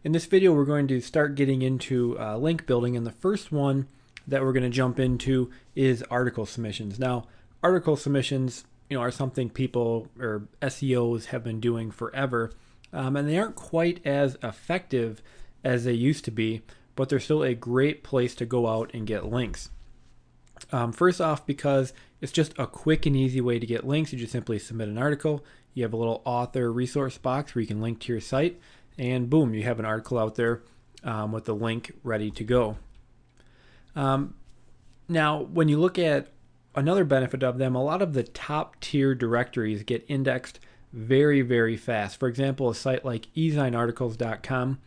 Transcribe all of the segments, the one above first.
In this video, we're going to start getting into link building, and the first one that we're going to jump into is article submissions. Now, article submissions, are something people or SEOs have been doing forever, and they aren't quite as effective as they used to be, but they're still a great place to go out and get links. First off, because it's just a quick and easy way to get links. You just simply submit an article. You have a little author resource box where you can link to your site, and boom, you have an article out there with the link ready to go. Now, when you look at another benefit of them, a lot of the top tier directories get indexed very, very fast. For example, a site like easignarticles.com,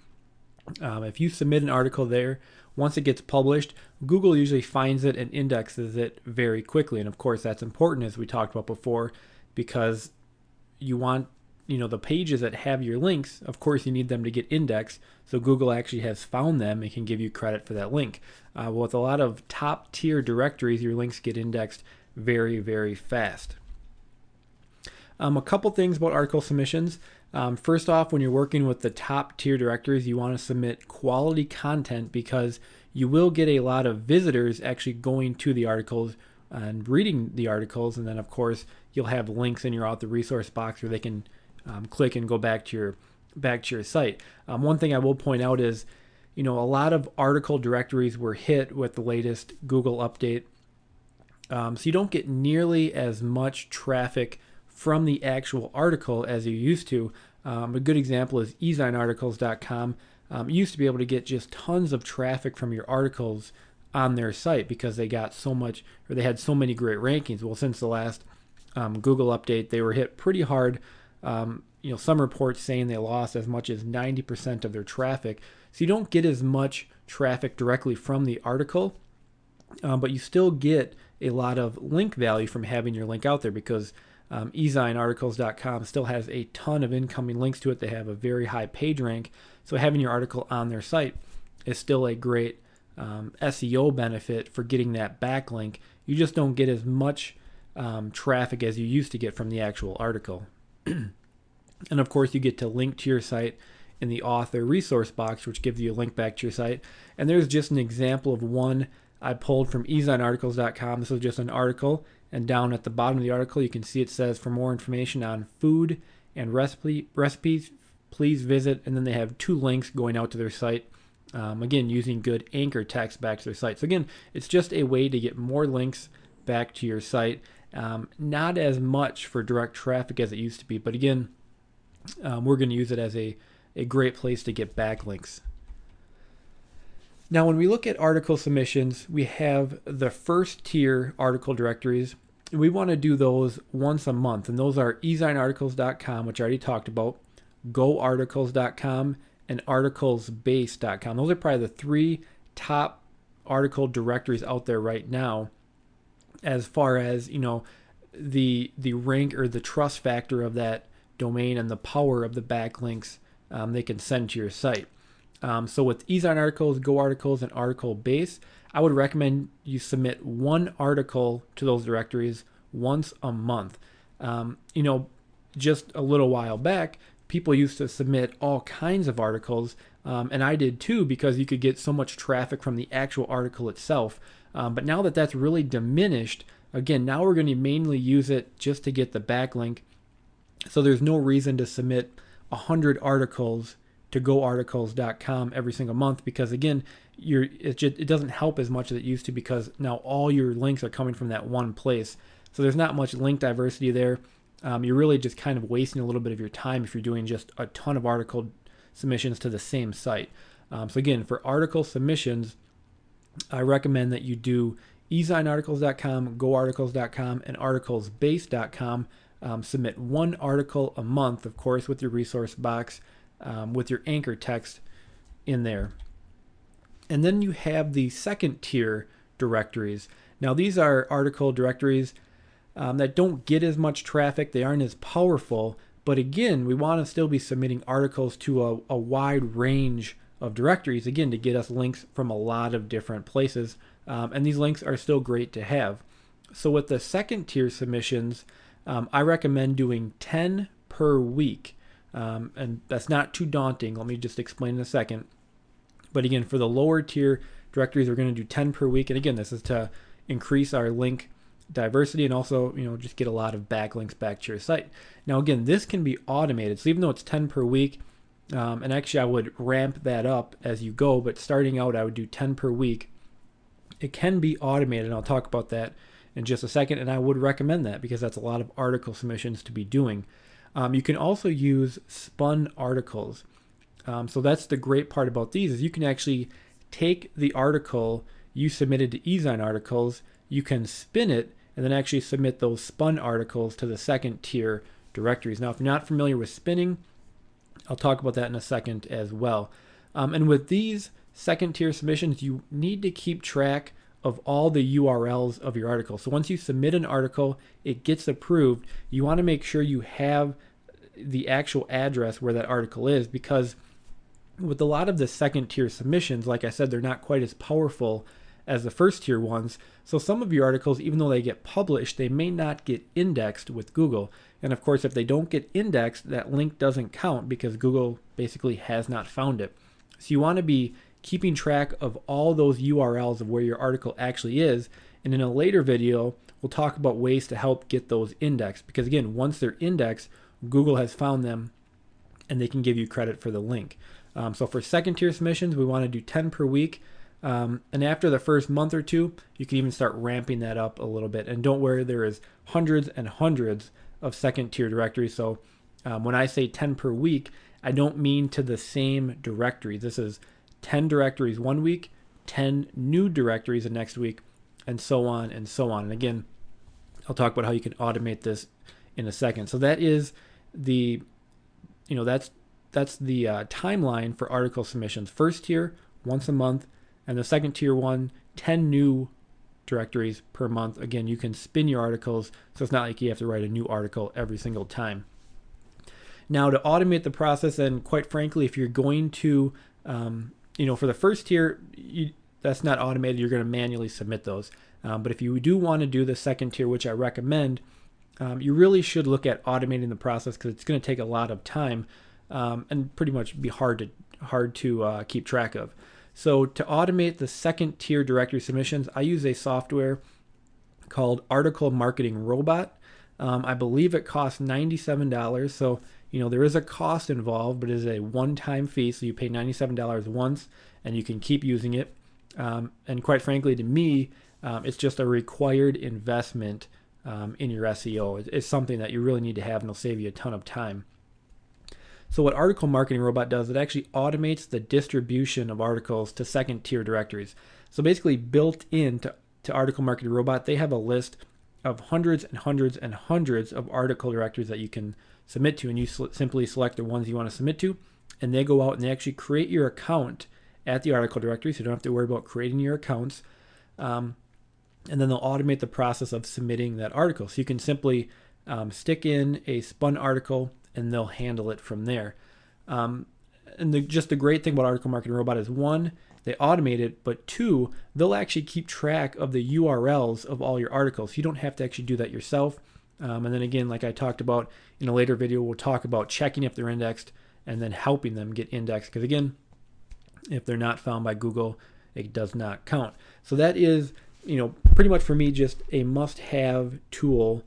if you submit an article there, once it gets published, Google usually finds it and indexes it very quickly. And of course, that's important, as we talked about before, because you want the pages that have your links, of course you need them to get indexed, so Google actually has found them and can give you credit for that link. With a lot of top tier directories, your links get indexed very, very fast. A couple things about article submissions. First off, when you're working with the top tier directories, you want to submit quality content, because you will get a lot of visitors actually going to the articles and reading the articles, and then of course you'll have links in your author resource box where they can click and go back to your site. One thing I will point out is, a lot of article directories were hit with the latest Google update, so you don't get nearly as much traffic from the actual article as you used to. A good example is easignarticles.com. You used to be able to get just tons of traffic from your articles on their site because they got so much, or they had so many great rankings. Well, since the last Google update, they were hit pretty hard. Some reports saying they lost as much as 90% of their traffic. So you don't get as much traffic directly from the article, but you still get a lot of link value from having your link out there, because easignarticles.com still has a ton of incoming links to it. They have a very high page rank, so having your article on their site is still a great SEO benefit for getting that backlink. You just don't get as much traffic as you used to get from the actual article. And of course, you get to link to your site in the author resource box, which gives you a link back to your site. And there's just an example of one I pulled from easignarticles.com. This was just an article, and down at the bottom of the article, you can see it says, for more information on food and recipes, please visit. And then they have two links going out to their site, again, using good anchor text back to their site. So again, it's just a way to get more links back to your site. Not as much for direct traffic as it used to be, but again, we're going to use it as a great place to get backlinks. Now, when we look at article submissions, we have the first tier article directories. We want to do those once a month, and those are easignarticles.com, which I already talked about, goarticles.com, and articlesbase.com. Those are probably the three top article directories out there right now, as far as the rank or the trust factor of that domain and the power of the backlinks they can send to your site. So with easignarticles, goarticles, and articlebase, I would recommend you submit one article to those directories once a month. Just a little while back, people used to submit all kinds of articles, and I did too, because you could get so much traffic from the actual article itself. But now that that's really diminished, again, now we're going to mainly use it just to get the backlink. So there's no reason to submit 100 articles to goarticles.com every single month, because again, it doesn't help as much as it used to, because now all your links are coming from that one place. So there's not much link diversity there. You're really just kind of wasting a little bit of your time if you're doing just a ton of article submissions to the same site. So again, for article submissions, I recommend that you do easignarticles.com, goarticles.com, and articlesbase.com. Submit one article a month, of course, with your resource box, with your anchor text in there. And then you have the second tier directories. Now, these are article directories that don't get as much traffic. They aren't as powerful. But again, we want to still be submitting articles to a wide range of directories, again, to get us links from a lot of different places. And these links are still great to have. So with the second tier submissions, I recommend doing 10 per week. And that's not too daunting. Let me just explain in a second. But again, for the lower tier directories, we're going to do 10 per week. And again, this is to increase our link diversity and also, just get a lot of backlinks back to your site. Now, again, this can be automated. So even though it's 10 per week, and actually I would ramp that up as you go, but starting out, I would do 10 per week. It can be automated, and I'll talk about that in just a second, and I would recommend that because that's a lot of article submissions to be doing. You can also use spun articles. So that's the great part about these is you can actually take the article you submitted to eZine Articles, you can spin it, and then actually submit those spun articles to the second tier directories. Now, if you're not familiar with spinning, I'll talk about that in a second as well. And with these second tier submissions, you need to keep track of all the URLs of your article. So once you submit an article, it gets approved, you want to make sure you have the actual address where that article is, because with a lot of the second tier submissions, like I said, they're not quite as powerful as the first tier ones. So some of your articles, even though they get published, they may not get indexed with Google. And of course, if they don't get indexed, that link doesn't count because Google basically has not found it. So you want to be keeping track of all those URLs of where your article actually is. And in a later video, we'll talk about ways to help get those indexed. Because again, once they're indexed, Google has found them and they can give you credit for the link. So for second tier submissions, we want to do 10 per week. And after the first month or two, you can even start ramping that up a little bit. And don't worry, there is hundreds and hundreds of second tier directories. So when I say 10 per week, I don't mean to the same directory. This is 10 directories one week, 10 new directories the next week, and so on and so on. And again, I'll talk about how you can automate this in a second. So that is the, that's the timeline for article submissions. First tier, once a month, and the second tier one, 10 new directories per month. Again, you can spin your articles, so it's not like you have to write a new article every single time. Now, to automate the process, and quite frankly, if you're going to, for the first tier, that's not automated. You're going to manually submit those. But if you do want to do the second tier, which I recommend, you really should look at automating the process because it's going to take a lot of time and pretty much be hard to keep track of. So to automate the second tier directory submissions, I use a software called Article Marketing Robot. I believe it costs $97. So, there is a cost involved, but it is a one-time fee. So you pay $97 once and you can keep using it. And quite frankly, to me, it's just a required investment in your SEO. It's something that you really need to have, and it'll save you a ton of time. So what Article Marketing Robot does, it actually automates the distribution of articles to second tier directories. So basically built into Article Marketing Robot, they have a list of hundreds and hundreds and hundreds of article directories that you can submit to, and you simply select the ones you want to submit to, and they go out and they actually create your account at the article directory, so you don't have to worry about creating your accounts. And then they'll automate the process of submitting that article. So you can simply stick in a spun article and they'll handle it from there. And just the great thing about Article Marketing Robot is, one, they automate it, but two, they'll actually keep track of the URLs of all your articles. You don't have to actually do that yourself. And then again, like I talked about in a later video, we'll talk about checking if they're indexed and then helping them get indexed. Because again, if they're not found by Google, it does not count. So that is, pretty much for me, just a must-have tool,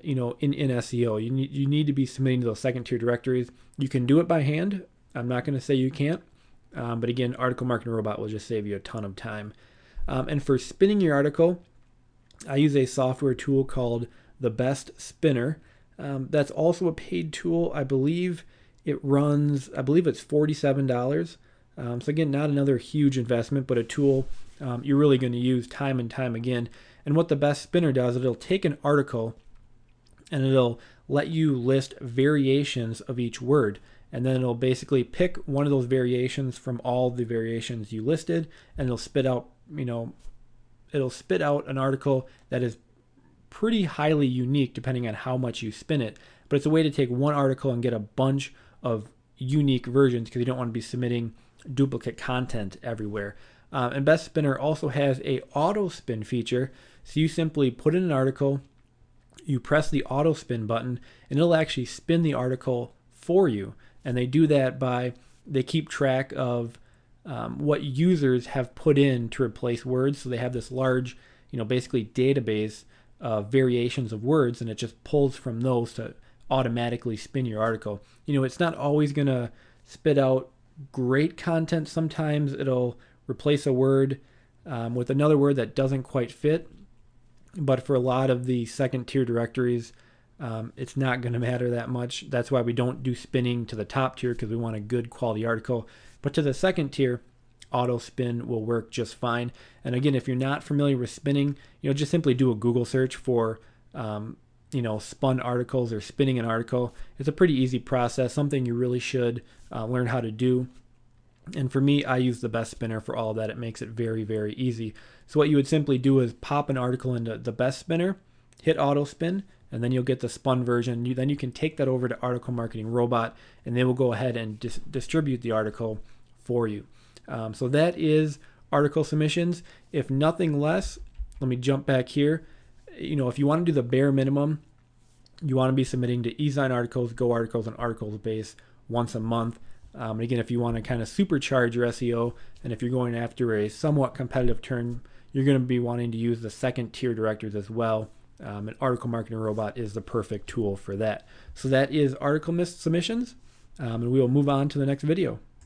in SEO. You need to be submitting to those second tier directories. You can do it by hand. I'm not going to say you can't. But again, Article Marketing Robot will just save you a ton of time. And for spinning your article, I use a software tool called The Best Spinner. That's also a paid tool. I believe it's $47. So again, not another huge investment, but a tool you're really going to use time and time again. And what The Best Spinner does, it'll take an article and it'll let you list variations of each word. And then it'll basically pick one of those variations from all the variations you listed, and it'll spit out, an article that is pretty highly unique depending on how much you spin it. But it's a way to take one article and get a bunch of unique versions because you don't want to be submitting duplicate content everywhere. And Best Spinner also has a auto spin feature. So you simply put in an article, you press the auto spin button, and it'll actually spin the article for you. And they do that by, they keep track of what users have put in to replace words. So they have this large, basically database of variations of words, and it just pulls from those to automatically spin your article. It's not always going to spit out great content. Sometimes it'll replace a word with another word that doesn't quite fit. But for a lot of the second tier directories, it's not going to matter that much. That's why we don't do spinning to the top tier, because we want a good quality article. But to the second tier, auto spin will work just fine. And again, if you're not familiar with spinning, just simply do a Google search for spun articles or spinning an article. It's a pretty easy process, something you really should learn how to do. And for me, I use the best spinner for all of that. It makes it very, very easy. So what you would simply do is pop an article into the best spinner, hit auto spin, and then you'll get the spun version. Then you can take that over to Article Marketing Robot, and they will go ahead and distribute the article for you. So that is article submissions. If nothing less, let me jump back here. If you want to do the bare minimum, you want to be submitting to eZine articles, Go articles, and Articles Base once a month. And again, if you want to kind of supercharge your SEO, and if you're going after a somewhat competitive term, you're going to be wanting to use the second tier directories as well. And Article Marketing Robot is the perfect tool for that. So that is article submissions, and we will move on to the next video.